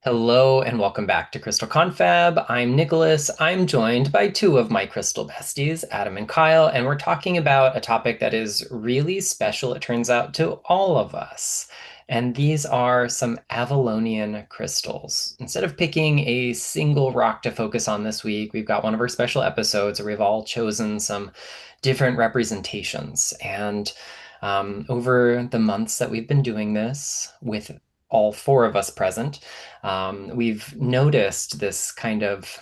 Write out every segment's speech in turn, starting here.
Hello and welcome back to Crystal Confab. I'm Nicholas. I'm joined by two of my crystal besties, Adam and Kyle, and we're talking about a topic that is really special, it turns out, to all of us. And these are some Avalonian crystals. Instead of picking a single rock to focus on this week, we've got one of our special episodes where we've all chosen some different representations. And over the months that we've been doing this with all four of us present, we've noticed this kind of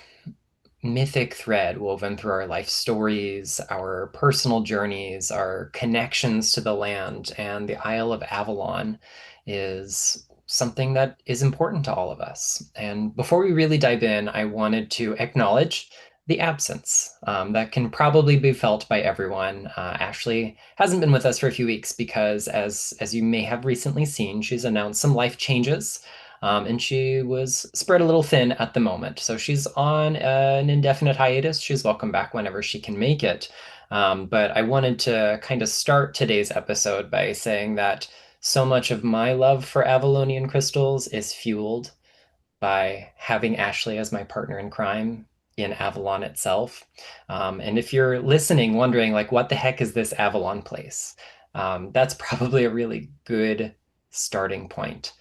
mythic thread woven through our life stories, our personal journeys, our connections to the land, and the Isle of Avalon is something that is important to all of us. And before we really dive in, I wanted to acknowledge the absence that can probably be felt by everyone. Ashley hasn't been with us for a few weeks because, as you may have recently seen, she's announced some life changes, and she was spread a little thin at the moment. So she's on an indefinite hiatus. She's welcome back whenever she can make it. But I wanted to kind of start today's episode by saying that so much of my love for Avalonian crystals is fueled by having Ashley as my partner in crime in Avalon itself. And if you're listening, wondering like, what the heck is this Avalon place? That's probably a really good starting point.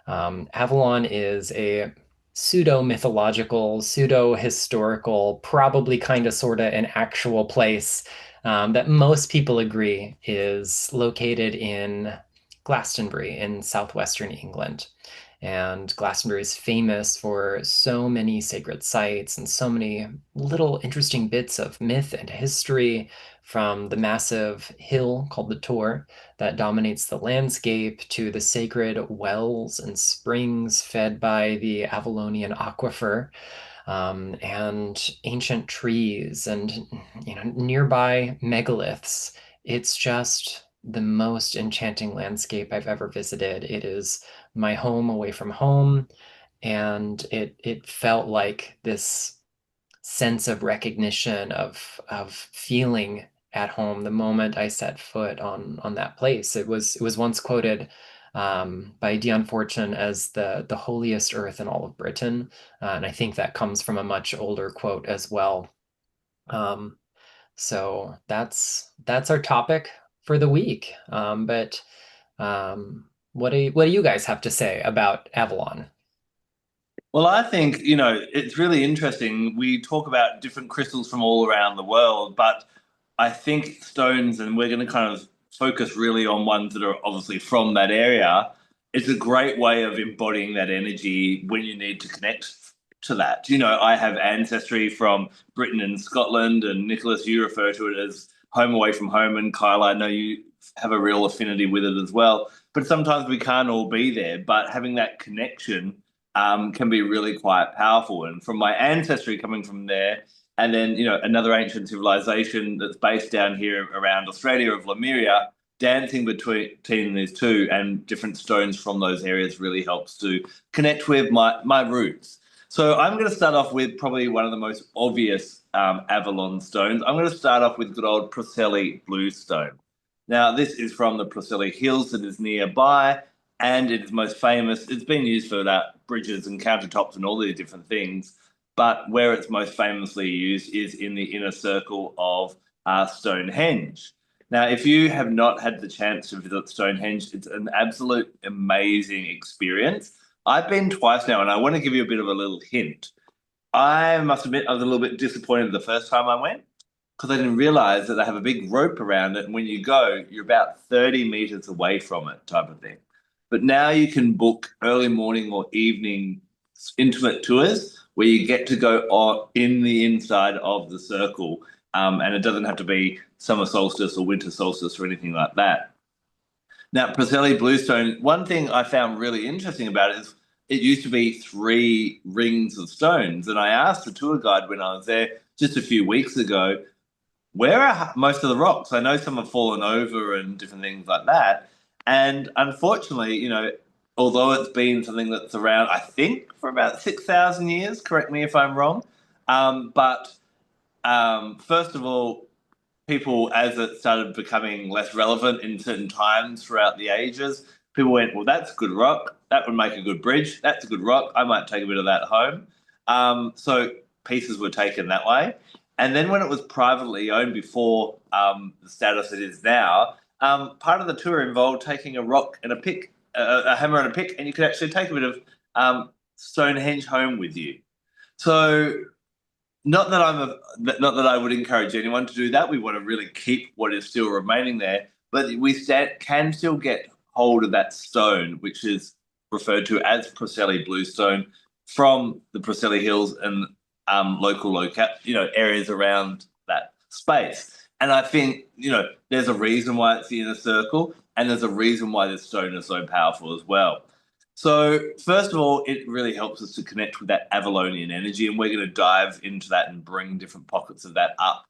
Avalon is a pseudo-mythological, pseudo-historical, probably kind of sort of an actual place that most people agree is located in Glastonbury in southwestern England. And Glastonbury is famous for so many sacred sites and so many little interesting bits of myth and history, from the massive hill called the Tor that dominates the landscape to the sacred wells and springs fed by the Avalonian aquifer, and ancient trees and nearby megaliths. It's just the most enchanting landscape I've ever visited. It is my home away from home, and it felt like this sense of recognition of feeling at home the moment I set foot on that place. It was once quoted by Dion Fortune as the holiest earth in all of Britain, and I think that comes from a much older quote as well. Um, so that's our topic for the week. But what do you guys have to say about Avalon? Well, I think, it's really interesting. We talk about different crystals from all around the world, but I think stones, and we're going to kind of focus really on ones that are obviously from that area, is a great way of embodying that energy when you need to connect to that. I have ancestry from Britain and Scotland, and Nicholas, you refer to it as home away from home, and Kyle, I know you have a real affinity with it as well. But sometimes we can't all be there, but having that connection can be really quite powerful. And from my ancestry coming from there, and then another ancient civilization that's based down here around Australia of Lemuria, dancing between these two and different stones from those areas really helps to connect with my roots. So I'm going to start off with probably one of the most obvious Avalon stones. I'm going to start off with good old Preseli Bluestone. Now, this is from the Preseli Hills that is nearby, and it is most famous. It's been used for that bridges and countertops and all these different things. But where it's most famously used is in the inner circle of Stonehenge. Now, if you have not had the chance to visit Stonehenge, it's an absolute amazing experience. I've been twice now, and I want to give you a bit of a little hint. I must admit, I was a little bit disappointed the first time I went because I didn't realize that they have a big rope around it. And when you go, you're about 30 meters away from it, type of thing. But now you can book early morning or evening intimate tours where you get to go in the inside of the circle. And it doesn't have to be summer solstice or winter solstice or anything like that. Now, Preseli Bluestone, one thing I found really interesting about it is it used to be three rings of stones. And I asked the tour guide when I was there just a few weeks ago, where are most of the rocks? I know some have fallen over and different things like that. And unfortunately, although it's been something that's around, I think, for about 6,000 years, correct me if I'm wrong. But first of all, people, as it started becoming less relevant in certain times throughout the ages, people went, well, that's good rock. that would make a good bridge. That's a good rock. I might take a bit of that home. So pieces were taken that way. And then when it was privately owned before the status it is now, part of the tour involved taking a rock and a pick, a hammer and a pick, and you could actually take a bit of Stonehenge home with you. So not that I would encourage anyone to do that. We want to really keep what is still remaining there, but can still get hold of that stone, which is referred to as Preseli Bluestone, from the Preseli Hills and areas around that space. And I think there's a reason why it's the inner circle, and there's a reason why this stone is so powerful as well. So first of all, it really helps us to connect with that Avalonian energy, and we're going to dive into that and bring different pockets of that up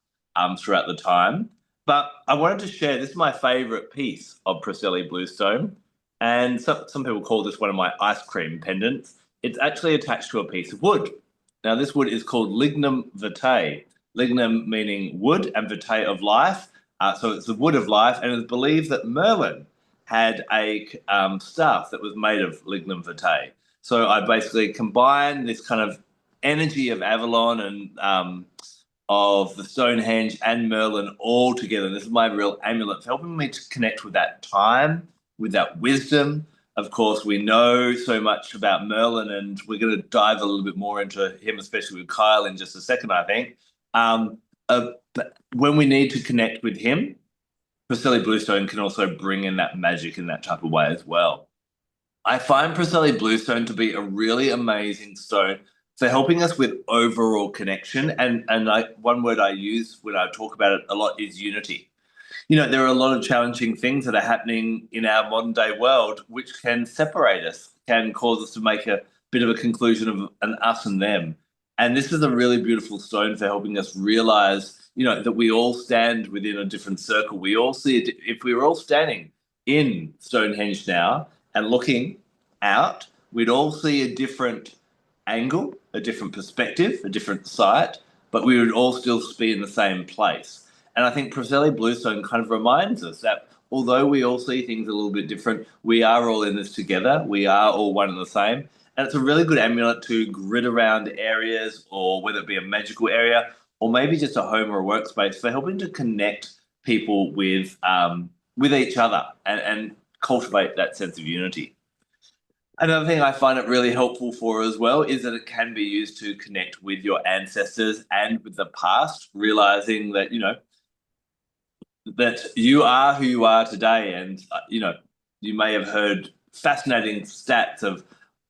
throughout the time. But I wanted to share, this is my favorite piece of Preseli Bluestone, and some people call this one of my ice cream pendants. It's actually attached to a piece of wood. Now, this wood is called lignum vitae. Lignum meaning wood and vitae of life. So it's the wood of life, and it's believed that Merlin had a staff that was made of lignum vitae. So I basically combine this kind of energy of Avalon and of the Stonehenge and Merlin all together. This is my real amulet for helping me to connect with that time, with that wisdom. Of course, we know so much about Merlin, and we're going to dive a little bit more into him, especially with Kyle in just a second, I think. But when we need to connect with him, Preseli Bluestone can also bring in that magic in that type of way as well. I find Preseli Bluestone to be a really amazing stone for helping us with overall connection. And one word I use when I talk about it a lot is unity. There are a lot of challenging things that are happening in our modern day world which can separate us, can cause us to make a bit of a conclusion of an us and them. And this is a really beautiful stone for helping us realize, that we all stand within a different circle. We all see it. If we were all standing in Stonehenge now and looking out, we'd all see a different angle, a different perspective, a different sight, but we would all still be in the same place. And I think Preseli Bluestone kind of reminds us that although we all see things a little bit different, we are all in this together. We are all one and the same. And it's a really good amulet to grid around areas, or whether it be a magical area or maybe just a home or a workspace, for helping to connect people with each other and cultivate that sense of unity. Another thing I find it really helpful for as well is that it can be used to connect with your ancestors and with the past, realizing that, that you are who you are today. And, you may have heard fascinating stats of,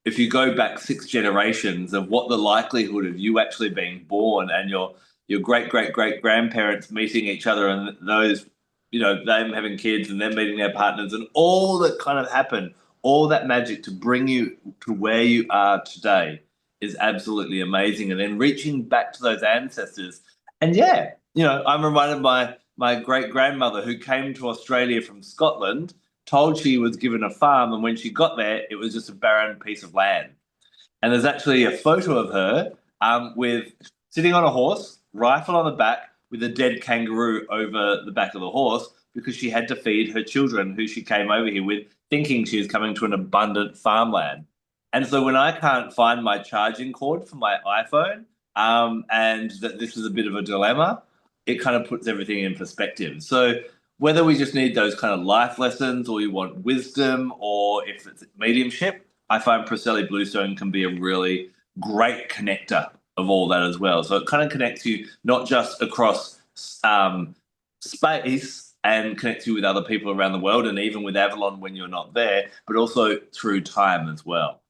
if you go back 6 generations, of what the likelihood of you actually being born and your great grandparents meeting each other, and those, them having kids and them meeting their partners, and all that kind of happened, all that magic to bring you to where you are today, is absolutely amazing. And then reaching back to those ancestors. And yeah, I'm reminded of my great grandmother, who came to Australia from Scotland, told she was given a farm, and when she got there, it was just a barren piece of land. And there's actually a photo of her with sitting on a horse, rifle on the back, with a dead kangaroo over the back of the horse, because she had to feed her children, who she came over here with, thinking she was coming to an abundant farmland. And so when I can't find my charging cord for my iPhone, and that this is a bit of a dilemma, it kind of puts everything in perspective. So whether we just need those kind of life lessons, or you want wisdom, or if it's mediumship, I find Preseli Bluestone can be a really great connector of all that as well. So it kind of connects you not just across space, and connects you with other people around the world, and even with Avalon when you're not there, but also through time as well.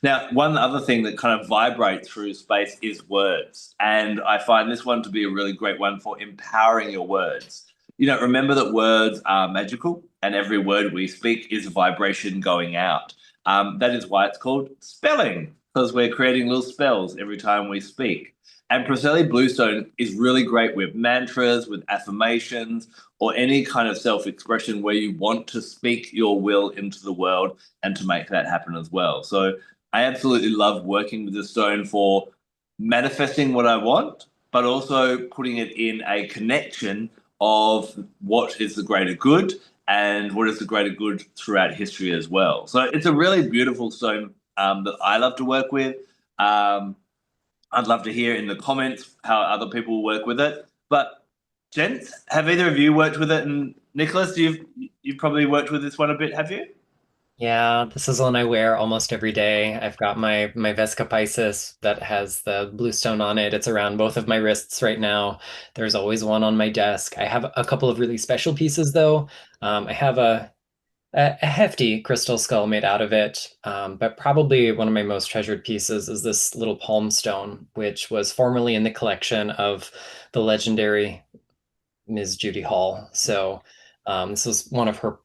Now, one other thing that kind of vibrates through space is words. And I find this one to be a really great one for empowering your words. Remember that words are magical, and every word we speak is a vibration going out. That is why it's called spelling, because we're creating little spells every time we speak. And Preseli Bluestone is really great with mantras, with affirmations, or any kind of self-expression where you want to speak your will into the world and to make that happen as well. So I absolutely love working with the stone for manifesting what I want, but also putting it in a connection of what is the greater good, and what is the greater good throughout history as well. So it's a really beautiful stone that I love to work with. Um, I'd love to hear in the comments how other people work with it. But gents, have either of you worked with it? And Nicholas, you've probably worked with this one a bit, have you? Yeah, this is one I wear almost every day. I've got my Vesca Pisces that has the blue stone on it. It's around both of my wrists right now. There's always one on my desk. I have a couple of really special pieces though. I have a hefty crystal skull made out of it, but probably one of my most treasured pieces is this little palm stone, which was formerly in the collection of the legendary Ms. Judy Hall. So this was one of her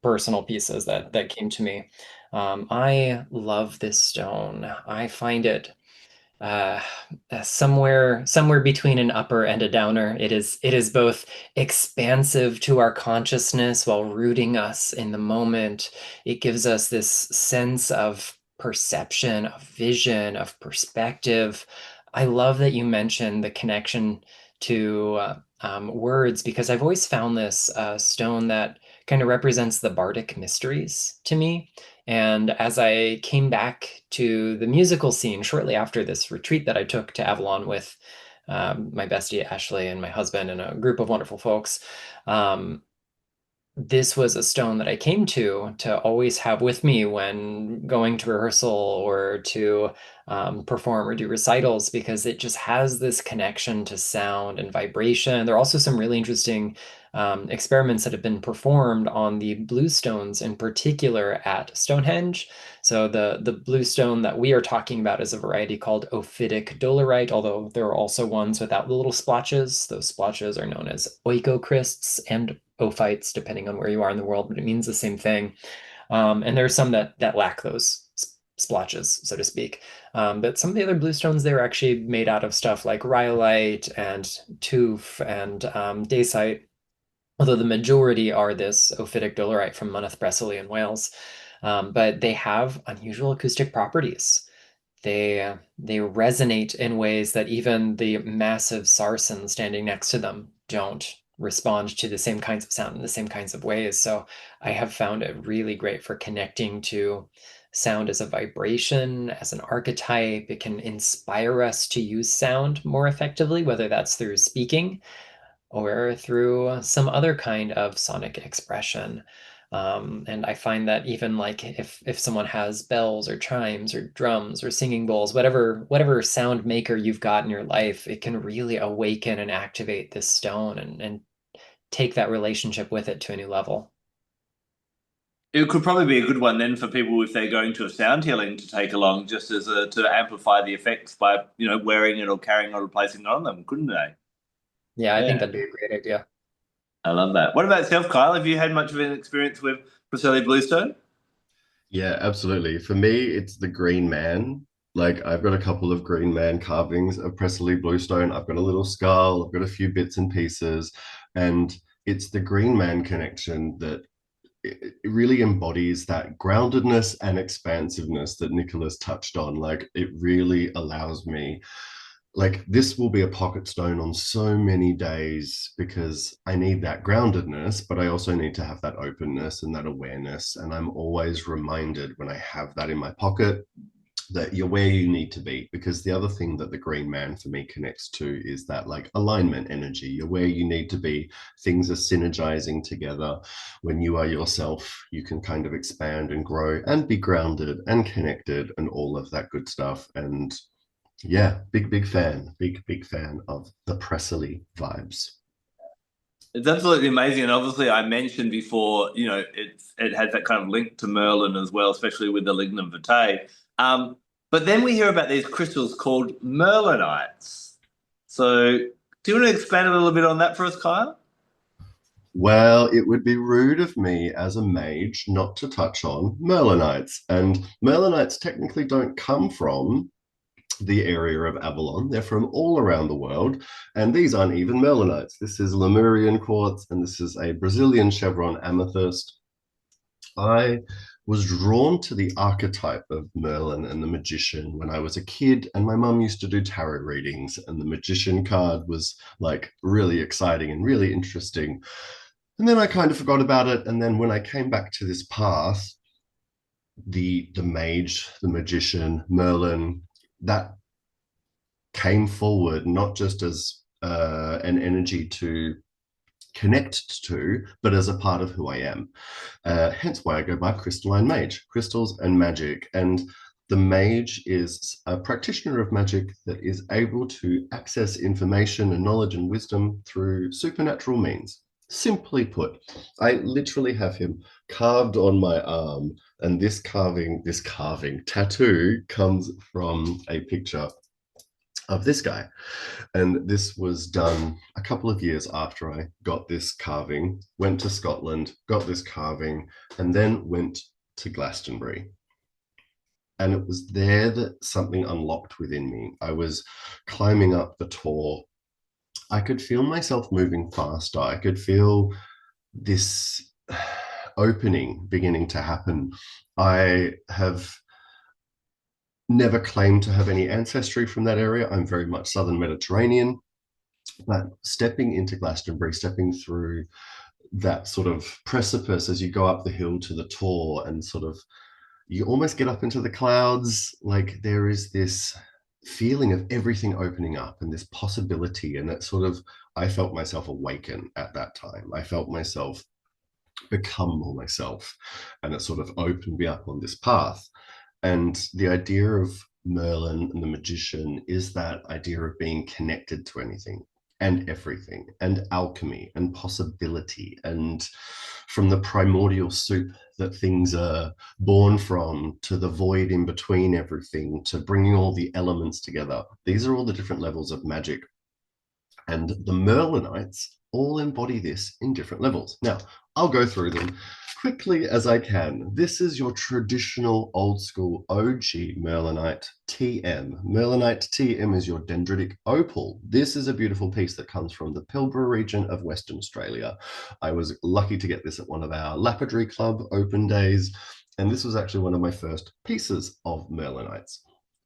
personal pieces that came to me. I love this stone. I find it uh, somewhere between an upper and a downer. It is both expansive to our consciousness while rooting us in the moment. It gives us this sense of perception, of vision, of perspective. I love that you mentioned the connection to words because I've always found this stone that kind of represents the bardic mysteries to me. And as I came back to the musical scene shortly after this retreat that I took to Avalon with my bestie Ashley and my husband and a group of wonderful folks, um, this was a stone that I came to always have with me when going to rehearsal or to perform or do recitals because it just has this connection to sound and vibration. There are also some really interesting experiments that have been performed on the blue stones in particular at Stonehenge. So the blue stone that we are talking about is a variety called ophidic dolerite, although there are also ones without the little splotches. Those splotches are known as oikocrysts and ophites, depending on where you are in the world, but it means the same thing. And there are some that lack those splotches, so to speak. But some of the other bluestones, they were actually made out of stuff like rhyolite and tuff and dacite, although the majority are this ophidic dolerite from Mynydde Bressili in Wales. But they have unusual acoustic properties. They resonate in ways that even the massive sarsen standing next to them don't respond to the same kinds of sound in the same kinds of ways. So I have found it really great for connecting to sound as a vibration, as an archetype. It can inspire us to use sound more effectively, whether that's through speaking or through some other kind of sonic expression. And I find that even like if someone has bells or chimes or drums or singing bowls, whatever sound maker you've got in your life, it can really awaken and activate this stone and take that relationship with it to a new level. It could probably be a good one then for people if they're going to a sound healing to take along, just as a to amplify the effects by wearing it or carrying it or placing it on them, couldn't they? Yeah, I think Yeah, that'd be a great idea. I love that. What about yourself, Kyle? Have you had much of an experience with Priscilla Bluestone? Yeah, absolutely. For me, it's the Green Man. Like I've got a couple of Green Man carvings of Presley Bluestone. I've got a little skull. I've got a few bits and pieces, and it's the Green Man connection that it really embodies that groundedness and expansiveness that Nicholas touched on. Like it really allows me, like this will be a pocket stone on so many days because I need that groundedness, but I also need to have that openness and that awareness. And I'm always reminded when I have that in my pocket that you're where you need to be, because the other thing that the Green Man for me connects to is that like alignment energy. You're where you need to be. Things are synergizing together. When you are yourself, you can kind of expand and grow and be grounded and connected and all of that good stuff. And yeah, big fan, big fan of the Presley vibes. It's absolutely amazing, and obviously, I mentioned before, it has that kind of link to Merlin as well, especially with the lignum vitae. But then we hear about these crystals called Merlinites. So, do you want to expand a little bit on that for us, Kyle? Well, it would be rude of me as a mage not to touch on Merlinites. And Merlinites technically don't come from the area of Avalon. They're from all around the world. And these aren't even Merlinites. This is Lemurian quartz, and this is a Brazilian chevron amethyst. I was drawn to the archetype of Merlin and the magician when I was a kid, and my mum used to do tarot readings, and the magician card was like really exciting and really interesting. And then I kind of forgot about it. And then when I came back to this path, the mage, the magician, Merlin, that came forward not just as an energy to connect to, but as a part of who I am. Hence why I go by crystalline mage, crystals and magic. And the mage is a practitioner of magic that is able to access information and knowledge and wisdom through supernatural means. Simply put, I literally have him carved on my arm, and this tattoo comes from a picture of this guy. And this was done a couple of years after I got this carving, went to Scotland, got this carving, and then went to Glastonbury. And it was there that something unlocked within me. I was climbing up the Tor. I could feel myself moving faster. I could feel this opening beginning to happen. I have never claimed to have any ancestry from that area. I'm very much Southern Mediterranean, but stepping into Glastonbury, stepping through that sort of precipice as you go up the hill to the Tor, and sort of you almost get up into the clouds, like there is this feeling of everything opening up and this possibility. And it sort of, I felt myself awaken at that time. I felt myself become more myself, and it sort of opened me up on this path. And the idea of Merlin and the magician is that idea of being connected to anything and everything, and alchemy and possibility, and from the primordial soup that things are born from, to the void in between everything, to bringing all the elements together. These are all the different levels of magic. And the Merlinites all embody this in different levels. Now, I'll go through them quickly as I can. This is your traditional old school OG Merlinite TM. Merlinite TM is your dendritic opal. This is a beautiful piece that comes from the Pilbara region of Western Australia. I was lucky to get this at one of our Lapidary Club open days, and this was actually one of my first pieces of Merlinites.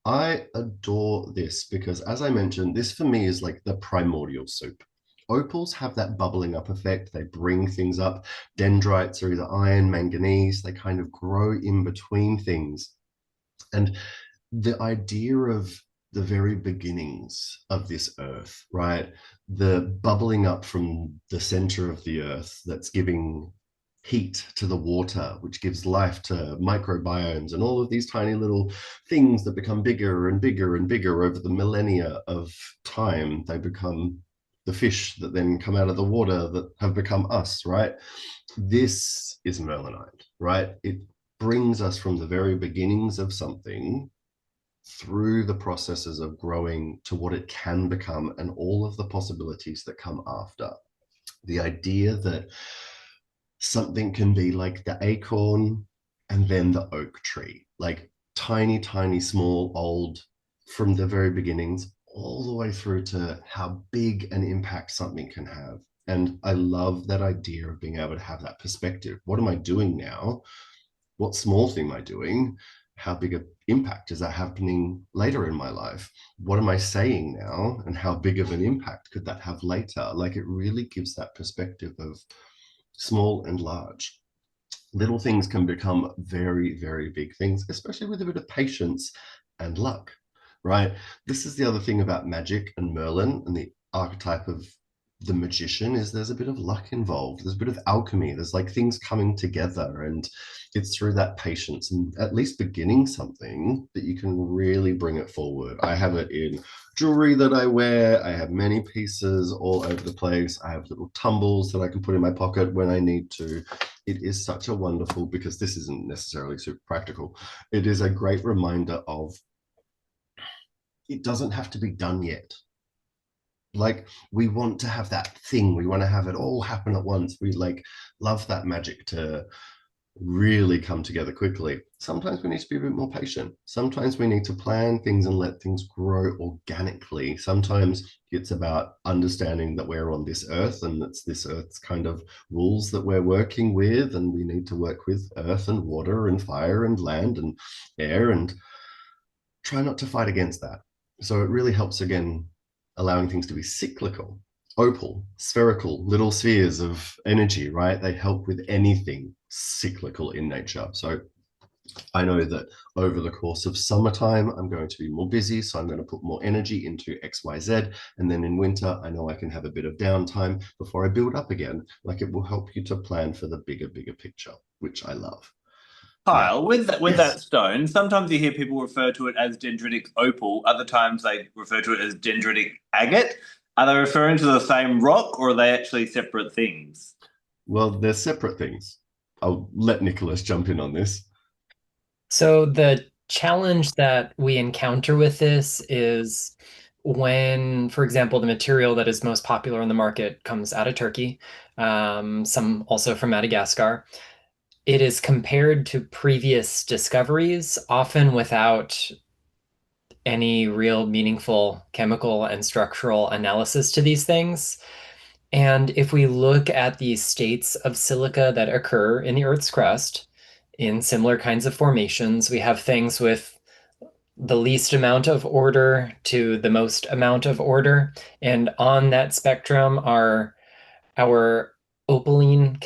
I adore this because, as I mentioned, this for me is like the primordial soup. Opals have that bubbling up effect. They bring things up. Dendrites are either iron, manganese. They kind of grow in between things. And the idea of the very beginnings of this earth, right? The bubbling up from the center of the earth that's giving heat to the water, which gives life to microbiomes and all of these tiny little things that become bigger and bigger and bigger over the millennia of time. They become the fish that then come out of the water that have become us, right? This is Merlinite, right? It brings us from the very beginnings of something through the processes of growing to what it can become and all of the possibilities that come after. The idea that something can be like the acorn and then the oak tree, like tiny, tiny, small, old, from the very beginnings, all the way through to how big an impact something can have. And I love that idea of being able to have that perspective. What am I doing now? What small thing am I doing? How big an impact is that happening later in my life? What am I saying now? And how big of an impact could that have later? Like, it really gives that perspective of small and large. Little things can become very, very big things, especially with a bit of patience and luck, right? This is the other thing about magic and Merlin and the archetype of the magician, is there's a bit of luck involved. There's a bit of alchemy. There's like things coming together, and it's through that patience and at least beginning something that you can really bring it forward. I have it in jewelry that I wear. I have many pieces all over the place. I have little tumbles that I can put in my pocket when I need to. It is such a wonderful, because this isn't necessarily super practical. It is a great reminder of it doesn't have to be done yet. Like, we want to have that thing. We want to have it all happen at once. We like love that magic to really come together quickly. Sometimes we need to be a bit more patient. Sometimes we need to plan things and let things grow organically. Sometimes it's about understanding that we're on this earth, and it's this earth's kind of rules that we're working with, and we need to work with earth and water and fire and land and air, and try not to fight against that. So it really helps, again, allowing things to be cyclical. opal, spherical, little spheres of energy, right? They help with anything cyclical in nature. So I know that over the course of summertime, I'm going to be more busy, so I'm going to put more energy into XYZ. And then in winter, I know I can have a bit of downtime before I build up again. Like, it will help you to plan for the bigger picture, which I love. Now, Kyle, with yes. that stone, sometimes you hear people refer to it as dendritic opal, other times they refer to it as dendritic agate. Are they referring to the same rock or are they actually separate things? Well, they're separate things. I'll let Nicholas jump in on this. So the challenge that we encounter with this is when, for example, the material that is most popular on the market comes out of Turkey, some also from Madagascar. It is compared to previous discoveries, often without any real meaningful chemical and structural analysis to these things. And if we look at the states of silica that occur in the Earth's crust in similar kinds of formations, we have things with the least amount of order to the most amount of order. And on that spectrum are our opaline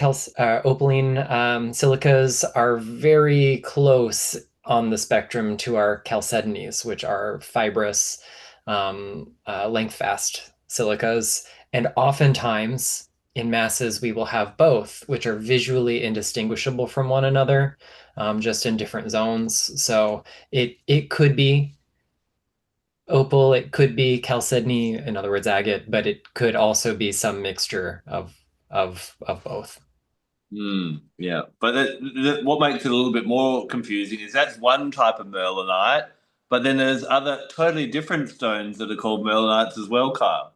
silicas are very close on the spectrum to our chalcedonies, which are fibrous, length-fast silicas. And oftentimes in masses, we will have both, which are visually indistinguishable from one another, just in different zones. So it could be opal, it could be chalcedony, in other words, agate, but it could also be some mixture of both. Yeah, but what makes it a little bit more confusing is that's one type of merlinite, but then there's other totally different stones that are called merlinites as well, Kyle.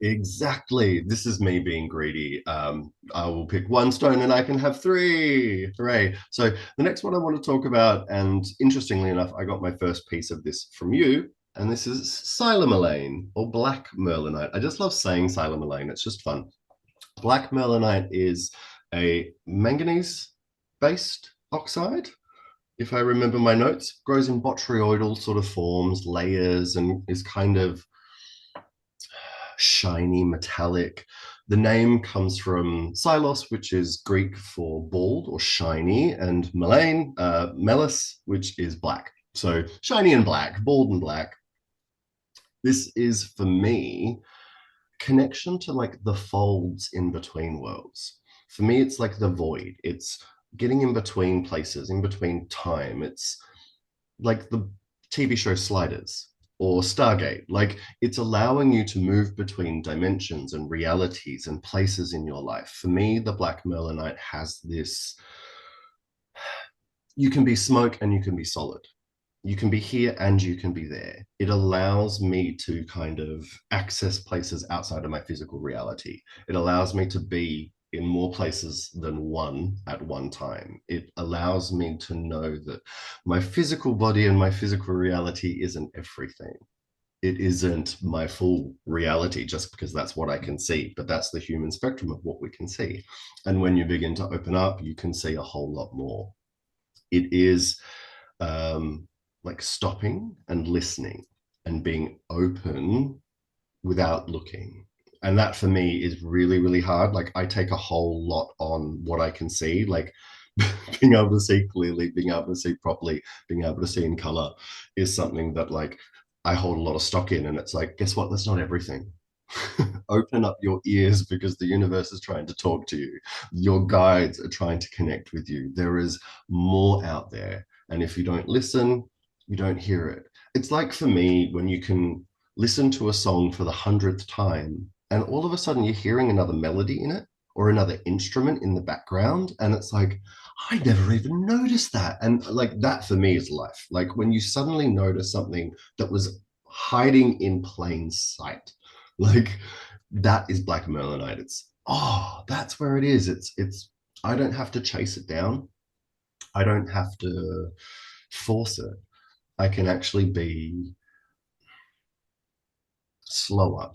Exactly. This is me being greedy. I will pick one stone and I can have three. Hooray. So the next one I want to talk about, and interestingly enough, I got my first piece of this from you, and this is silomelane or black merlinite. I just love saying silomelane. It's just fun. Black merlinite is a manganese-based oxide, if I remember my notes. Grows in botryoidal sort of forms, layers, and is kind of shiny, metallic. The name comes from silos, which is Greek for bald or shiny, and melane, melis, which is black. So shiny and black, bald and black. This is, for me, connection to like the folds in between worlds. For me, it's like the void. It's getting in between places, in between time. It's like the TV show Sliders or Stargate. Like, it's allowing you to move between dimensions and realities and places in your life. For me, the Black Merlinite has this: you can be smoke and you can be solid. You can be here and you can be there. It allows me to kind of access places outside of my physical reality. It allows me to be in more places than one at one time. It allows me to know that my physical body and my physical reality isn't everything. It isn't my full reality just because that's what I can see, but that's the human spectrum of what we can see. And when you begin to open up, you can see a whole lot more. It is like stopping and listening and being open without looking. And that for me is really, really hard. Like, I take a whole lot on what I can see, like being able to see clearly, being able to see properly, being able to see in color is something that like I hold a lot of stock in. And it's like, guess what? That's not everything. Open up your ears because the universe is trying to talk to you. Your guides are trying to connect with you. There is more out there. And if you don't listen, you don't hear it. It's like, for me, when you can listen to a song for the 100th time and all of a sudden you're hearing another melody in it or another instrument in the background. And it's like, I never even noticed that. And like, that for me is life. Like, when you suddenly notice something that was hiding in plain sight, like, that is black merlinite. It's, oh, that's where it is. It's I don't have to chase it down. I don't have to force it. I can actually be slower,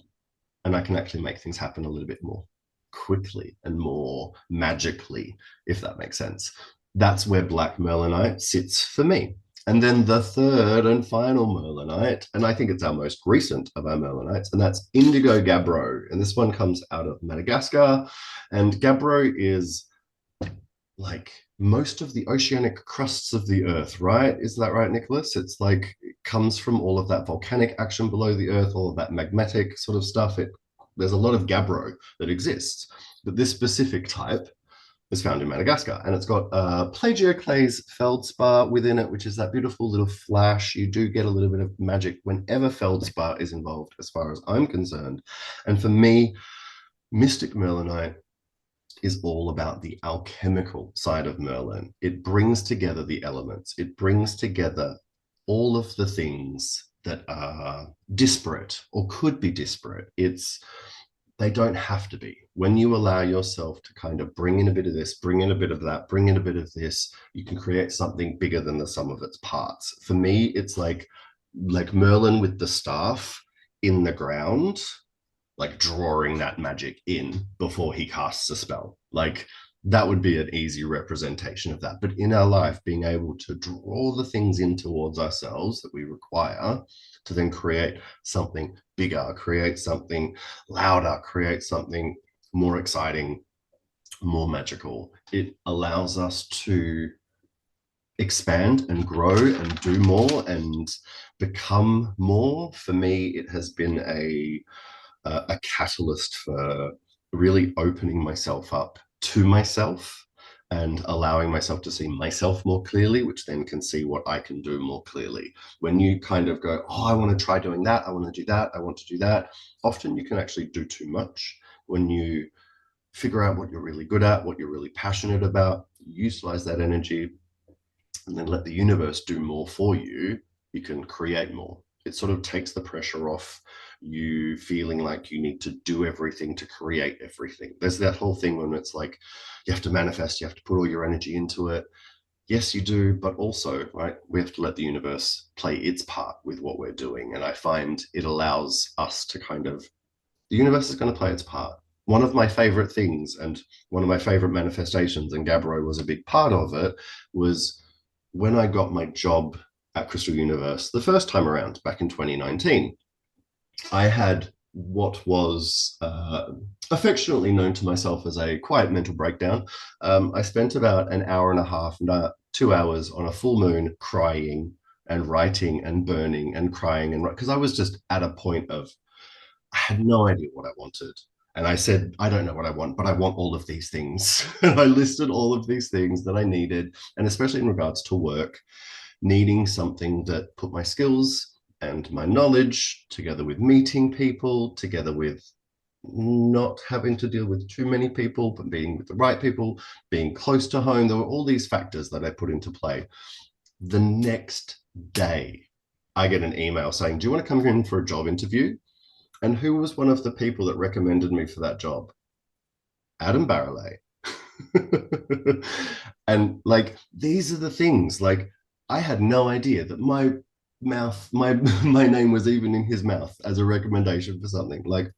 and I can actually make things happen a little bit more quickly and more magically, if that makes sense. That's where black merlinite sits for me. And then the third and final merlinite, and I think it's our most recent of our merlinites, and that's indigo gabbro. And this one comes out of Madagascar. And gabbro is like most of the oceanic crusts of the earth, right? Is that right, Nicholas? It's like it comes from all of that volcanic action below the earth, all of that magmatic sort of stuff. There's a lot of gabbro that exists, but this specific type is found in Madagascar, and it's got plagioclase feldspar within it, which is that beautiful little flash. You do get a little bit of magic whenever feldspar is involved, as far as I'm concerned. And for me, Mystic Merlinite is all about the alchemical side of Merlin. It brings together the elements. It brings together all of the things that are disparate or could be disparate. They don't have to be. When you allow yourself to kind of bring in a bit of this, bring in a bit of that, bring in a bit of this, you can create something bigger than the sum of its parts. For me, it's like Merlin with the staff in the ground, like drawing that magic in before he casts a spell. Like that would be an easy representation of that. But in our life, being able to draw the things in towards ourselves that we require to then create something bigger, create something louder, create something more exciting, more magical. It allows us to expand and grow and do more and become more. For me, it has been a catalyst for really opening myself up to myself and allowing myself to see myself more clearly, which then can see what I can do more clearly. When you kind of go, oh, I want to try doing that, I want to do that, I want to do that, often you can actually do too much. When you figure out what you're really good at, what you're really passionate about, utilize that energy, and then let the universe do more for you, you can create more. It sort of takes the pressure off you feeling like you need to do everything to create everything. There's that whole thing when it's like you have to manifest, you have to put all your energy into it. Yes, you do, but also, right, we have to let the universe play its part with what we're doing. And I find it allows us to kind of, the universe is going to play its part. One of my favorite things and one of my favorite manifestations, and Gabbro was a big part of it, was when I got my job at Crystal Universe the first time around back in 2019. I had what was affectionately known to myself as a quiet mental breakdown. I spent about an hour and a half, 2 hours on a full moon crying and writing and burning and crying, and because I was just at a point of, I had no idea what I wanted. And I said, I don't know what I want, but I want all of these things. And I listed all of these things that I needed, and especially in regards to work, needing something that put my skills and my knowledge together with meeting people, together with not having to deal with too many people, but being with the right people, being close to home. There were all these factors that I put into play. The next day, I get an email saying, do you want to come in for a job interview? And who was one of the people that recommended me for that job? Adam Barralet. And like, these are the things, like, I had no idea that my my name was even in his mouth as a recommendation for something. Like,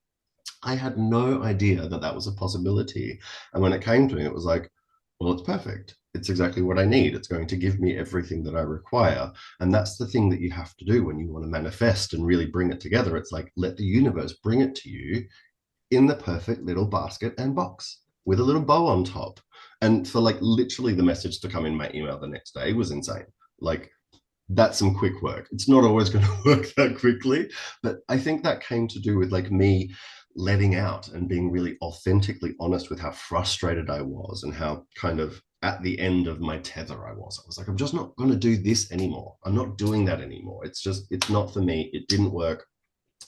I had no idea that that was a possibility. And when it came to me, it was like, well, it's perfect. It's exactly what I need. It's going to give me everything that I require. And that's the thing that you have to do when you want to manifest and really bring it together. It's like, let the universe bring it to you in the perfect little basket and box with a little bow on top. And for like literally the message to come in my email the next day was insane. Like, that's some quick work. It's not always going to work that quickly, but I think that came to do with like me letting out and being really authentically honest with how frustrated I was and how kind of at the end of my tether I was. I was like, I'm just not going to do this anymore. I'm not doing that anymore. It's not for me. It didn't work.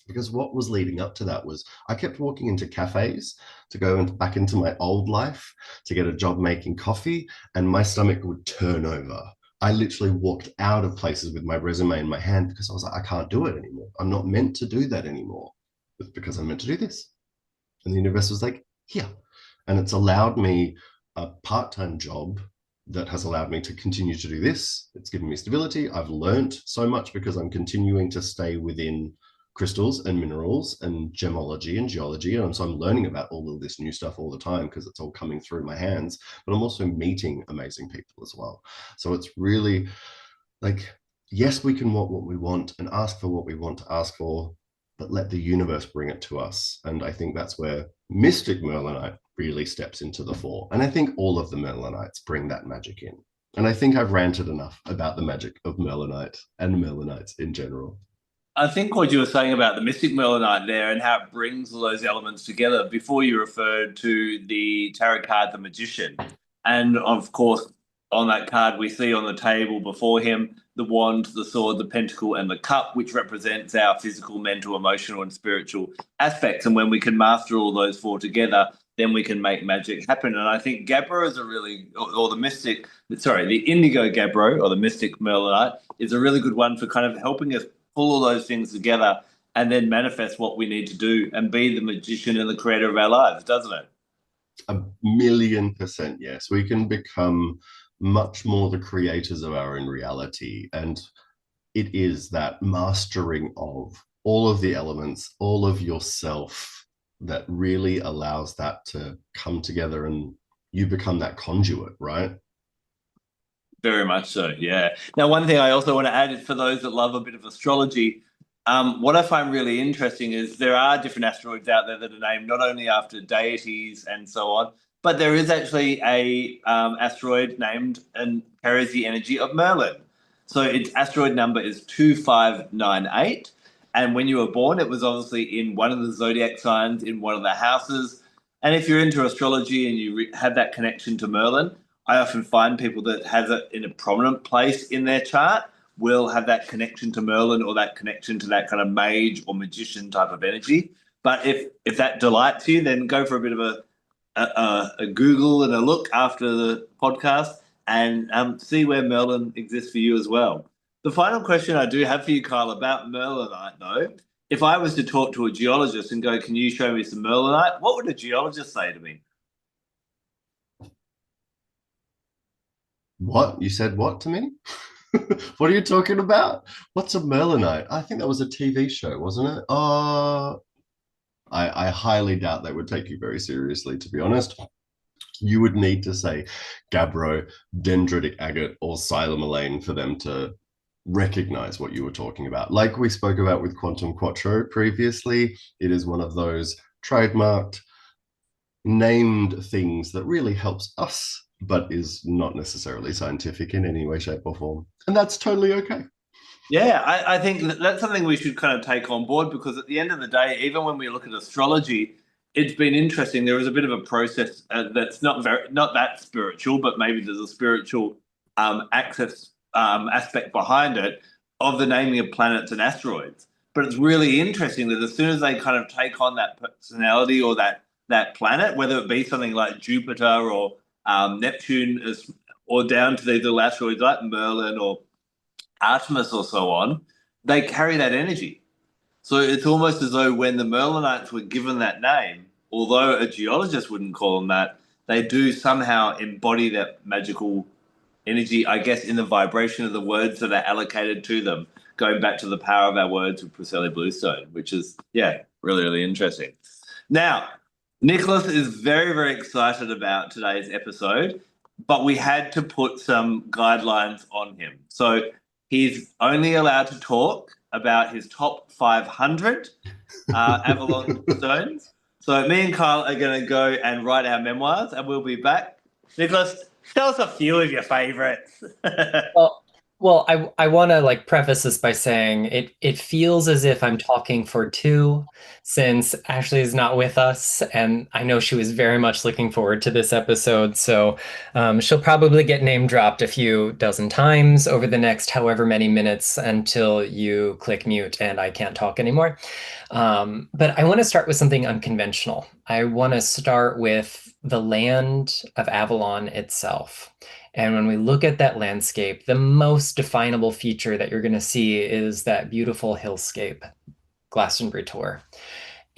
Because what was leading up to that was I kept walking into cafes to go back into my old life to get a job making coffee, and my stomach would turn over. I literally walked out of places with my resume in my hand because I was like, I can't do it anymore. I'm not meant to do that anymore. It's because I'm meant to do this. And the universe was like, here. And it's allowed me a part-time job that has allowed me to continue to do this. It's given me stability. I've learned so much because I'm continuing to stay within crystals and minerals and gemology and geology. And so I'm learning about all of this new stuff all the time because it's all coming through my hands, but I'm also meeting amazing people as well. So it's really like, yes, we can want what we want and ask for what we want to ask for, but let the universe bring it to us. And I think that's where mystic Merlinite really steps into the fore. And I think all of the Merlinites bring that magic in. And I think I've ranted enough about the magic of Merlinite and Merlinites in general. I think what you were saying about the Mystic Melonite there and how it brings all those elements together before you referred to the tarot card, the Magician. And of course, on that card, we see on the table before him the wand, the sword, the pentacle, and the cup, which represents our physical, mental, emotional, and spiritual aspects. And when we can master all those four together, then we can make magic happen. And I think Gabbro is a really, or the mystic, sorry, the Indigo Gabbro or the Mystic Merlinite is a really good one for kind of helping us pull all those things together and then manifest what we need to do and be the magician and the creator of our lives, doesn't it? 1,000,000% yes. We can become much more the creators of our own reality. And it is that mastering of all of the elements, all of yourself, that really allows that to come together and you become that conduit, right? Very much so, yeah. Now, one thing I also want to add is for those that love a bit of astrology, what I find really interesting is there are different asteroids out there that are named not only after deities and so on, but there is actually a asteroid named and carries the energy of Merlin. So its asteroid number is 2598. And when you were born, it was obviously in one of the zodiac signs in one of the houses. And if you're into astrology and you have that connection to Merlin, I often find people that has it in a prominent place in their chart will have that connection to Merlin or that connection to that kind of mage or magician type of energy. But if that delights you, then go for a bit of a Google and a look after the podcast and see where Merlin exists for you as well. The final question I do have for you, Kyle, about Merlinite, though, if I was to talk to a geologist and go, can you show me some Merlinite? What would a geologist say to me? What? You said what to me? What are you talking about? What's a Merlinite? I think that was a TV show, wasn't it? I highly doubt they would take you very seriously, to be honest. You would need to say Gabbro, Dendritic Agate, or Silomelane for them to recognize what you were talking about. Like we spoke about with Quantum Quattro previously, it is one of those trademarked, named things that really helps us, but is not necessarily scientific in any way, shape, or form. And that's totally okay. Yeah, I think that's something we should kind of take on board because at the end of the day, even when we look at astrology, it's been interesting. There is a bit of a process that's not that spiritual, but maybe there's a spiritual access aspect behind it of the naming of planets and asteroids. But it's really interesting that as soon as they kind of take on that personality or that planet, whether it be something like Jupiter or Neptune, or down to these little asteroids like Merlin or Artemis or so on, they carry that energy. So it's almost as though when the Merlinites were given that name, although a geologist wouldn't call them that, they do somehow embody that magical energy, I guess, in the vibration of the words that are allocated to them, going back to the power of our words with Priscilla Bluestone, which is, yeah, really, really interesting. Now, Nicholas is very, very excited about today's episode, but we had to put some guidelines on him. So he's only allowed to talk about his top 500 Avalon stones. So me and Kyle are going to go and write our memoirs, and we'll be back. Nicholas, tell us a few of your favorites. Well, I want to like preface this by saying it feels as if I'm talking for two, since Ashley is not with us, and I know she was very much looking forward to this episode. So she'll probably get name dropped a few dozen times over the next however many minutes until you click mute and I can't talk anymore. But I want to start with something unconventional. I want to start with the land of Avalon itself. And when we look at that landscape, the most definable feature that you're going to see is that beautiful hillscape, Glastonbury Tor.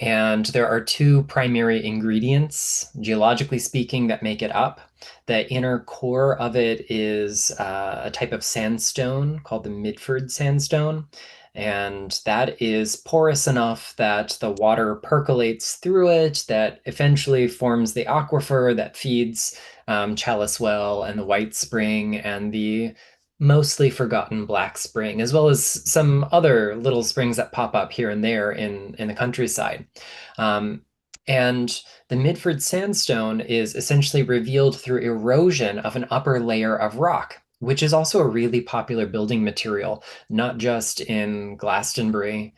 And there are two primary ingredients, geologically speaking, that make it up. The inner core of it is a type of sandstone called the Midford sandstone. And that is porous enough that the water percolates through it, that eventually forms the aquifer that feeds Chalice Well and the White Spring and the mostly forgotten Black Spring, as well as some other little springs that pop up here and there in the countryside. Um, and the Midford sandstone is essentially revealed through erosion of an upper layer of rock, which is also a really popular building material, not just in Glastonbury,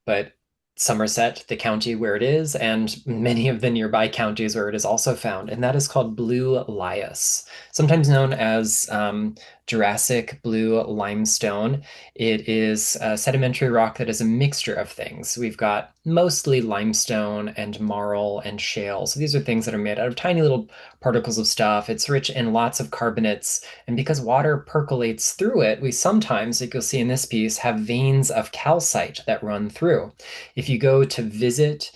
but Somerset, the county where it is, and many of the nearby counties where it is also found, and that is called blue lias, sometimes known as Jurassic blue limestone. It is a sedimentary rock that is a mixture of things. We've got mostly limestone and marl and shale. So these are things that are made out of tiny little particles of stuff. It's rich in lots of carbonates, and because water percolates through it, we sometimes, like you'll see in this piece, have veins of calcite that run through. If you go to visit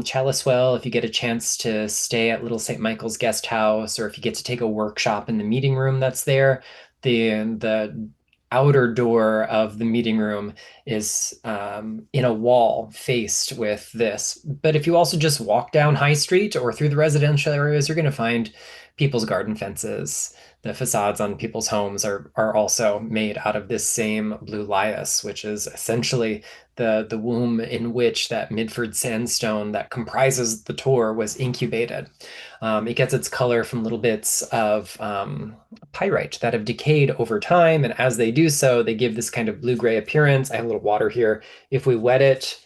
Chalice Well, if you get a chance to stay at Little St. Michael's Guest House, or if you get to take a workshop in the meeting room that's there, the outer door of the meeting room is in a wall faced with this. But if you also just walk down High Street or through the residential areas, you're going to find people's garden fences. The facades on people's homes are also made out of this same blue lias, which is essentially the womb in which that Midford sandstone that comprises the Tor was incubated. It gets its color from little bits of pyrite that have decayed over time, and as they do so, they give this kind of blue-gray appearance. I have a little water here. If we wet it,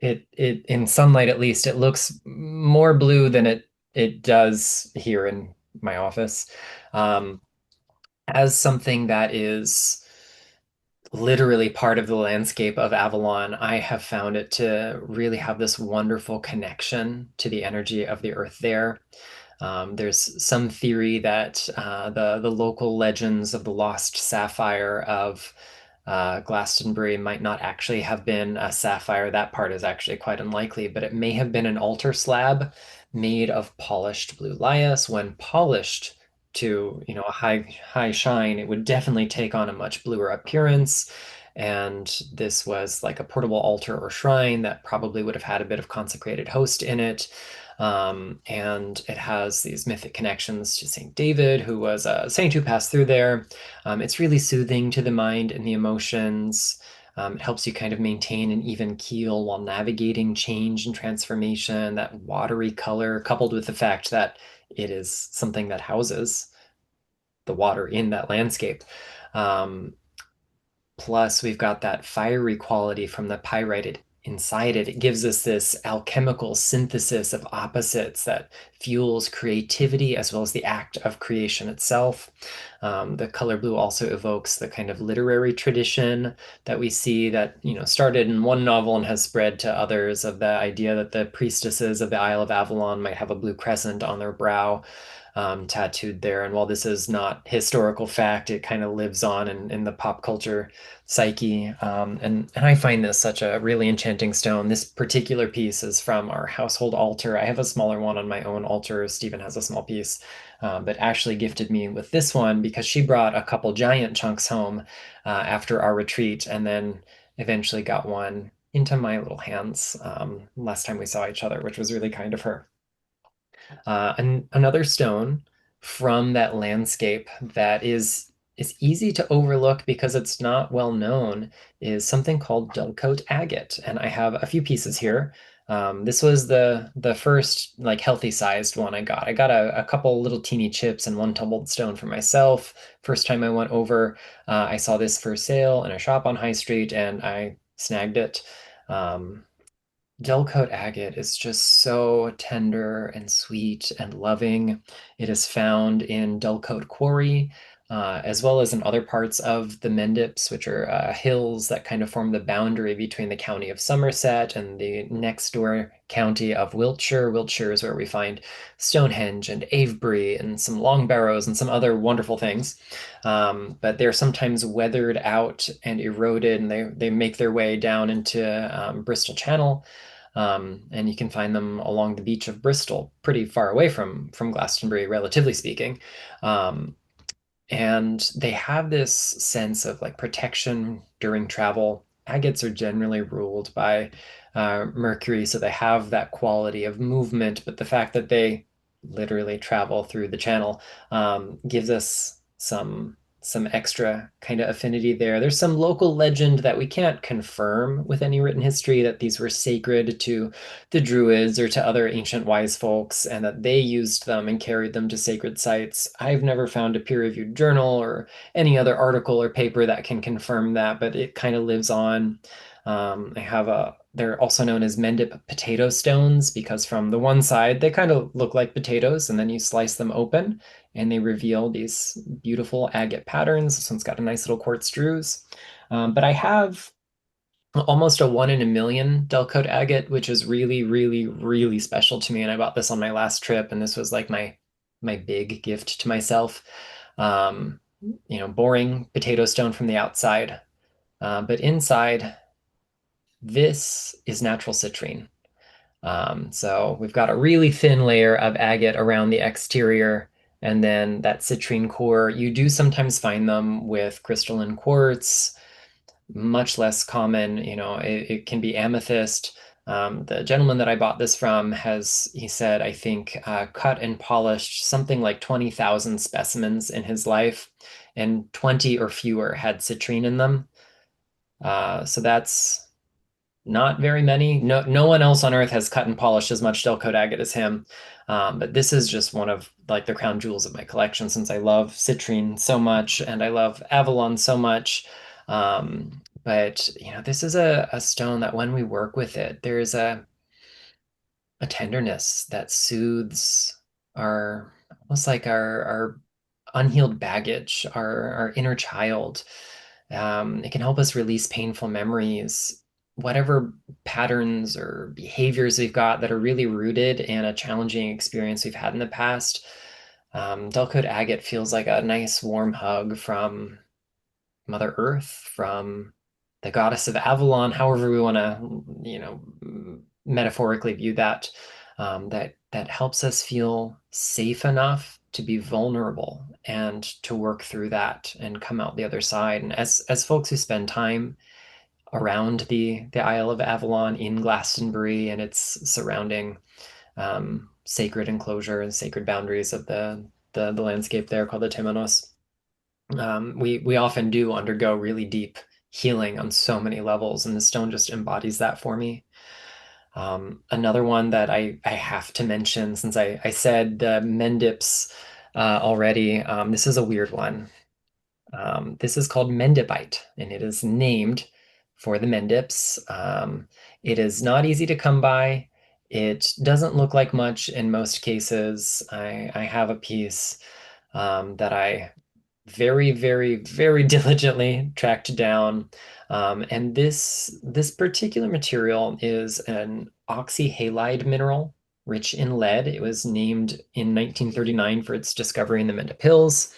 it in sunlight at least, it looks more blue than it does here in my office. Um, as something that is literally part of the landscape of Avalon, I have found it to really have this wonderful connection to the energy of the earth there. There's some theory that the local legends of the lost sapphire of Glastonbury might not actually have been a sapphire. That part is actually quite unlikely, but it may have been an altar slab made of polished blue lias. When polished to, a high shine, it would definitely take on a much bluer appearance. And this was like a portable altar or shrine that probably would have had a bit of consecrated host in it. And it has these mythic connections to Saint David, who was a saint who passed through there. It's really soothing to the mind and the emotions. It helps you kind of maintain an even keel while navigating change and transformation. That watery color, coupled with the fact that it is something that houses the water in that landscape. Um, Plus, we've got that fiery quality from the pyrite inside it. It gives us this alchemical synthesis of opposites that fuels creativity as well as the act of creation itself. The color blue also evokes the kind of literary tradition that we see that, started in one novel and has spread to others, of the idea that the priestesses of the Isle of Avalon might have a blue crescent on their brow. Tattooed there. And while this is not historical fact, it kind of lives on in the pop culture psyche. And I find this such a really enchanting stone. This particular piece is from our household altar. I have a smaller one on my own altar. Stephen has a small piece, but Ashley gifted me with this one because she brought a couple giant chunks home after our retreat, and then eventually got one into my little hands last time we saw each other, which was really kind of her. And another stone from that landscape that is easy to overlook because it's not well known is something called Dulcote agate, and I have a few pieces here. This was the first like healthy sized one I got. I got a couple little teeny chips and one tumbled stone for myself. First time I went over, I saw this for sale in a shop on High Street, and I snagged it. Um, Delcote agate is just so tender and sweet and loving. It is found in Delcote Quarry, as well as in other parts of the Mendips, which are hills that kind of form the boundary between the county of Somerset and the next door county of Wiltshire. Wiltshire is where we find Stonehenge and Avebury and some long barrows and some other wonderful things. But they're sometimes weathered out and eroded, and they make their way down into Bristol Channel. And you can find them along the beach of Bristol, pretty far away from Glastonbury, relatively speaking. Um, and they have this sense of like protection during travel. Agates are generally ruled by Mercury, so they have that quality of movement, but the fact that they literally travel through the channel gives us some extra kind of affinity there. There's some local legend that we can't confirm with any written history that these were sacred to the Druids or to other ancient wise folks, and that they used them and carried them to sacred sites. I've never found a peer-reviewed journal or any other article or paper that can confirm that, but it kind of lives on. I have they're also known as Mendip potato stones because from the one side they kind of look like potatoes, and then you slice them open and they reveal these beautiful agate patterns. This one's got a nice little quartz druze. But I have almost a 1 in a million Delcote agate, which is really, really, really special to me. And I bought this on my last trip, and this was like my big gift to myself. Um, boring potato stone from the outside, but inside, this is natural citrine. So we've got a really thin layer of agate around the exterior, and then that citrine core. You do sometimes find them with crystalline quartz, much less common. It can be amethyst. The gentleman that I bought this from he said, I think, cut and polished something like 20,000 specimens in his life, and 20 or fewer had citrine in them. So that's not very many. No one else on earth has cut and polished as much Delcote agate as him. But this is just one of like the crown jewels of my collection, since I love citrine so much and I love Avalon so much. But this is a stone that when we work with it, there's a tenderness that soothes our almost like our unhealed baggage, our inner child. It can help us release painful memories, whatever patterns or behaviors we've got that are really rooted in a challenging experience we've had in the past. Delcote agate feels like a nice warm hug from Mother Earth, from the goddess of Avalon, however we want to, metaphorically view that. That helps us feel safe enough to be vulnerable and to work through that and come out the other side. And as folks who spend time around the Isle of Avalon in Glastonbury and its surrounding sacred enclosure and sacred boundaries of the landscape there called the Temenos, we often do undergo really deep healing on so many levels, and the stone just embodies that for me. Another one that I have to mention, since I said the Mendips already, this is a weird one. This is called Mendipite, and it is named for the Mendips. It is not easy to come by. It doesn't look like much in most cases. I have a piece that I very, very, very diligently tracked down. And this particular material is an oxyhalide mineral rich in lead. It was named in 1939 for its discovery in the Mendip Hills.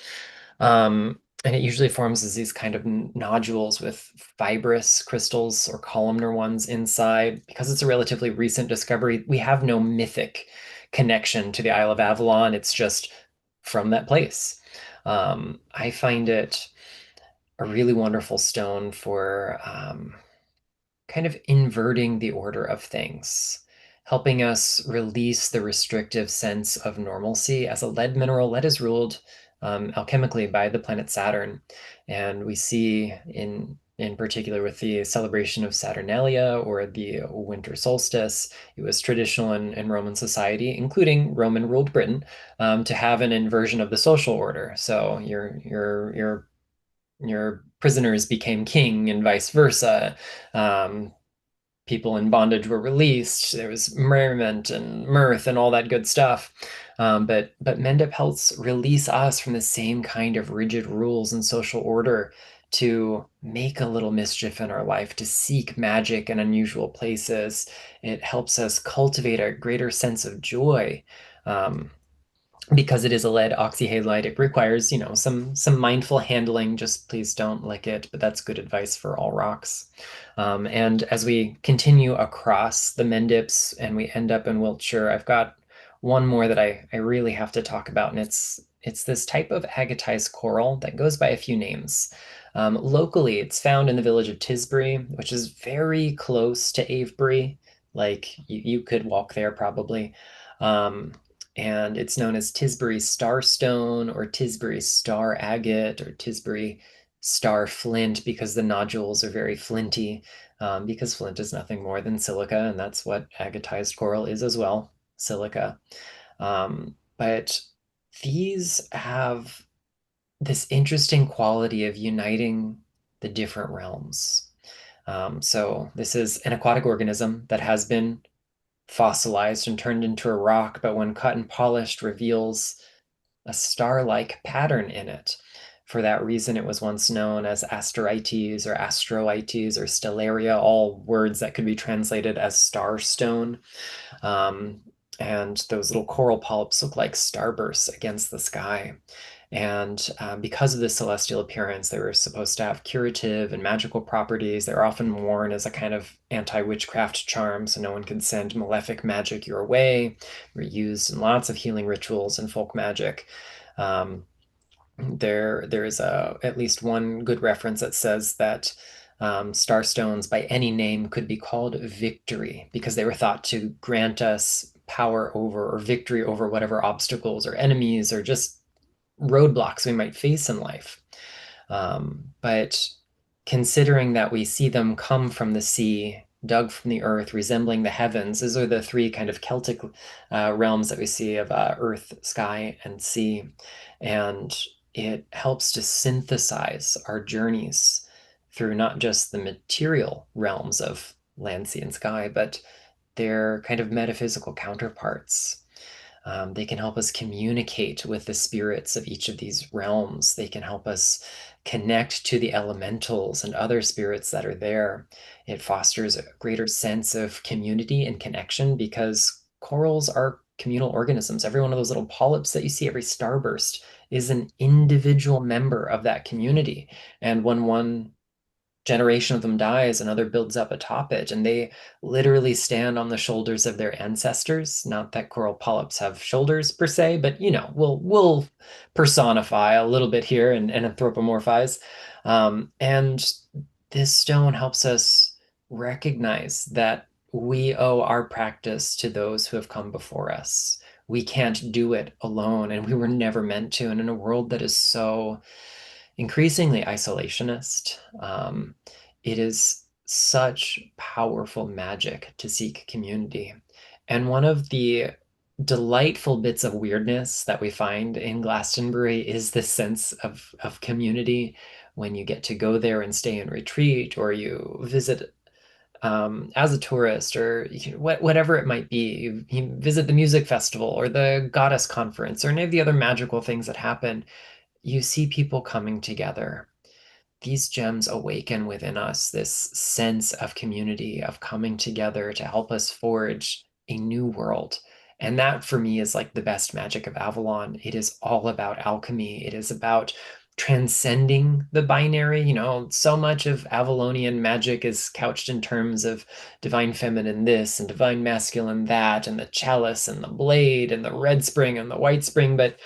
And it usually forms as these kind of nodules with fibrous crystals or columnar ones inside. Because it's a relatively recent discovery, we have no mythic connection to the Isle of Avalon. It's just from that place. I find it a really wonderful stone for kind of inverting the order of things, helping us release the restrictive sense of normalcy. As a lead mineral, lead is ruled alchemically by the planet Saturn. And we see in particular with the celebration of Saturnalia or the winter solstice, it was traditional in Roman society, including Roman ruled Britain, to have an inversion of the social order. So your prisoners became king and vice versa. People in bondage were released. There was merriment and mirth and all that good stuff. But Mendip helps release us from the same kind of rigid rules and social order to make a little mischief in our life, to seek magic in unusual places. It helps us cultivate a greater sense of joy. Because it is a lead oxyhalide, it requires, some mindful handling. Just please don't lick it, but that's good advice for all rocks. And as we continue across the Mendips and we end up in Wiltshire, I've got one more that I really have to talk about, and it's this type of agatized coral that goes by a few names. Locally, it's found in the village of Tisbury, which is very close to Avebury. Like you could walk there probably. and it's known as Tisbury Starstone or Tisbury Star Agate or Tisbury Star Flint because the nodules are very flinty, because flint is nothing more than silica, and that's what agatized coral is as well, silica. But these have this interesting quality of uniting the different realms. So this is an aquatic organism that has been fossilized and turned into a rock, but when cut and polished, reveals a star-like pattern in it. For that reason, it was once known as asterites or astroites or stellaria, all words that could be translated as starstone. Um, and those little coral polyps look like starbursts against the sky. And because of this celestial appearance, they were supposed to have curative and magical properties. They're often worn as a kind of anti-witchcraft charm, so no one can send malefic magic your way. They're used in lots of healing rituals and folk magic. Um, there is at least one good reference that says that starstones by any name could be called victory because they were thought to grant us power over or victory over whatever obstacles or enemies or just roadblocks we might face in life. But considering that we see them come from the sea, dug from the earth, resembling the heavens, those are the three kind of Celtic realms that we see of earth, sky, and sea. And it helps to synthesize our journeys through not just the material realms of land, sea, and sky, but their kind of metaphysical counterparts. They can help us communicate with the spirits of each of these realms. They can help us connect to the elementals and other spirits that are there. It fosters a greater sense of community and connection because corals are communal organisms. Every one of those little polyps that you see, every starburst, is an individual member of that community. And when one generation of them dies, another builds up atop it, and they literally stand on the shoulders of their ancestors. Not that coral polyps have shoulders per se, but we'll personify a little bit here and anthropomorphize. And this stone helps us recognize that we owe our practice to those who have come before us. We can't do it alone, and we were never meant to. And in a world that is so increasingly isolationist. It is such powerful magic to seek community. And one of the delightful bits of weirdness that we find in Glastonbury is this sense of community when you get to go there and stay in retreat or you visit as a tourist or whatever it might be. You visit the music festival or the goddess conference or any of the other magical things that happen. You see people coming together. These gems awaken within us this sense of community, of coming together to help us forge a new world. And that for me is like the best magic of Avalon. It is all about alchemy. It is about transcending the binary. So much of Avalonian magic is couched in terms of divine feminine this and divine masculine that, and the chalice and the blade and the red spring and the white spring. But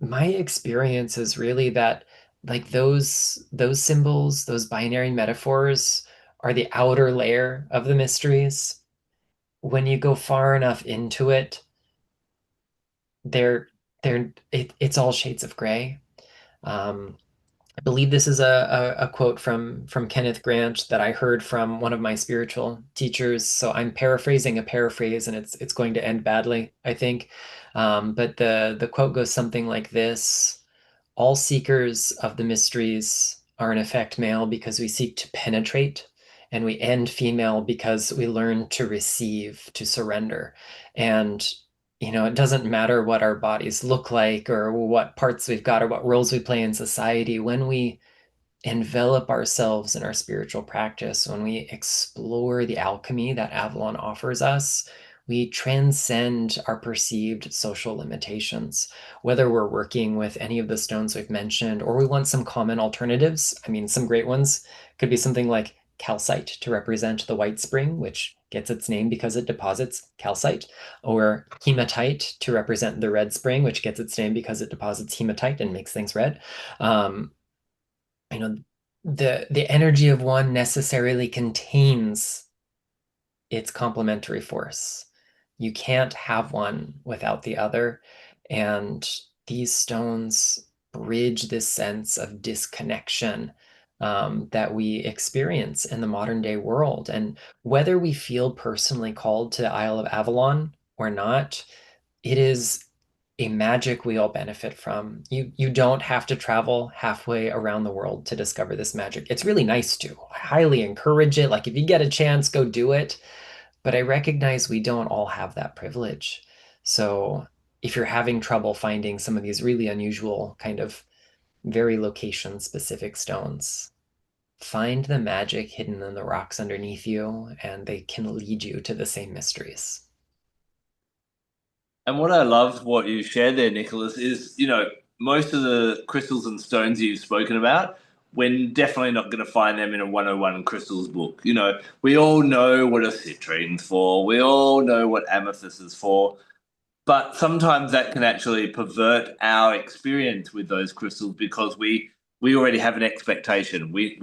my experience is really that like those symbols, those binary metaphors are the outer layer of the mysteries. When you go far enough into it, it's all shades of gray. Um, I believe this is a quote from Kenneth Grant that I heard from one of my spiritual teachers. So I'm paraphrasing a paraphrase, and it's going to end badly, I think. But the quote goes something like this. All seekers of the mysteries are in effect male because we seek to penetrate, and we end female because we learn to receive, to surrender. And, it doesn't matter what our bodies look like or what parts we've got or what roles we play in society. When we envelop ourselves in our spiritual practice, when we explore the alchemy that Avalon offers us, we transcend our perceived social limitations. Whether we're working with any of the stones we've mentioned, or we want some common alternatives, I mean, some great ones could be something like calcite to represent the white spring, which gets its name because it deposits calcite, or hematite to represent the red spring, which gets its name because it deposits hematite and makes things red. Um, you know the energy of one necessarily contains its complementary force. You can't have one without the other. And these stones bridge this sense of disconnection that we experience in the modern day world. And whether we feel personally called to Isle of Avalon or not, it is a magic we all benefit from. You don't have to travel halfway around the world to discover this magic. It's really nice to. I highly encourage it. Like if you get a chance, go do it. But I recognize we don't all have that privilege. So if you're having trouble finding some of these really unusual, kind of very location specific stones, find the magic hidden in the rocks underneath you, and they can lead you to the same mysteries. And what I love what you shared there, Nicholas, is, most of the crystals and stones you've spoken about, we're definitely not going to find them in a 101 crystals book. We all know what a citrine's for. We all know what amethyst is for. But sometimes that can actually pervert our experience with those crystals because we already have an expectation. We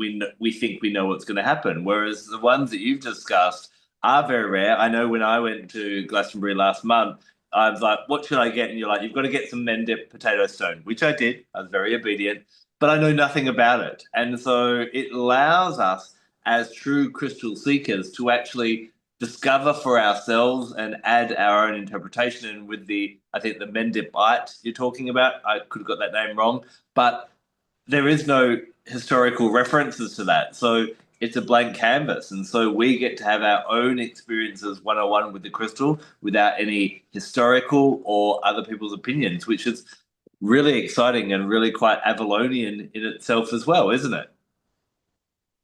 think we know what's going to happen. Whereas the ones that you've discussed are very rare. I know when I went to Glastonbury last month, I was like, what should I get? And you're like, you've got to get some Mendip potato stone, which I did. I was very obedient, but I know nothing about it. And so it allows us as true crystal seekers to actually discover for ourselves and add our own interpretation. And with I think the Mendipite you're talking about, I could have got that name wrong, but there is no historical references to that. So it's a blank canvas. And so we get to have our own experiences 101 with the crystal without any historical or other people's opinions, which is really exciting and really quite Avalonian in itself as well, isn't it?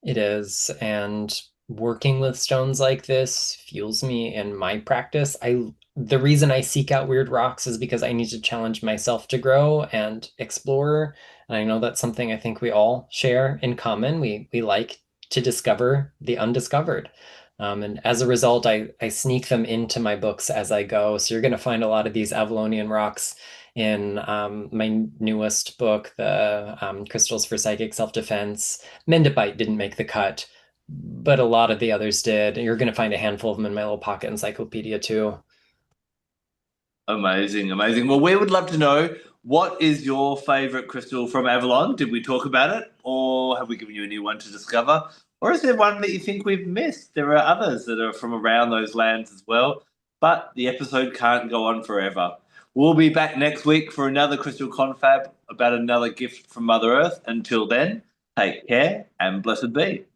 It is, and working with stones like this fuels me in my practice. The reason I seek out weird rocks is because I need to challenge myself to grow and explore. And I know that's something I think we all share in common. We like to discover the undiscovered. And as a result, I sneak them into my books as I go. So you're going to find a lot of these Avalonian rocks in my newest book, the Crystals for Psychic Self-Defense. Mendipite didn't make the cut, but a lot of the others did. You're going to find a handful of them in my little pocket encyclopedia too. Amazing, amazing. Well, we would love to know, what is your favorite crystal from Avalon? Did we talk about it, or have we given you a new one to discover? Or is there one that you think we've missed? There are others that are from around those lands as well, but the episode can't go on forever. We'll be back next week for another crystal confab about another gift from Mother Earth. Until then, take care and blessed be.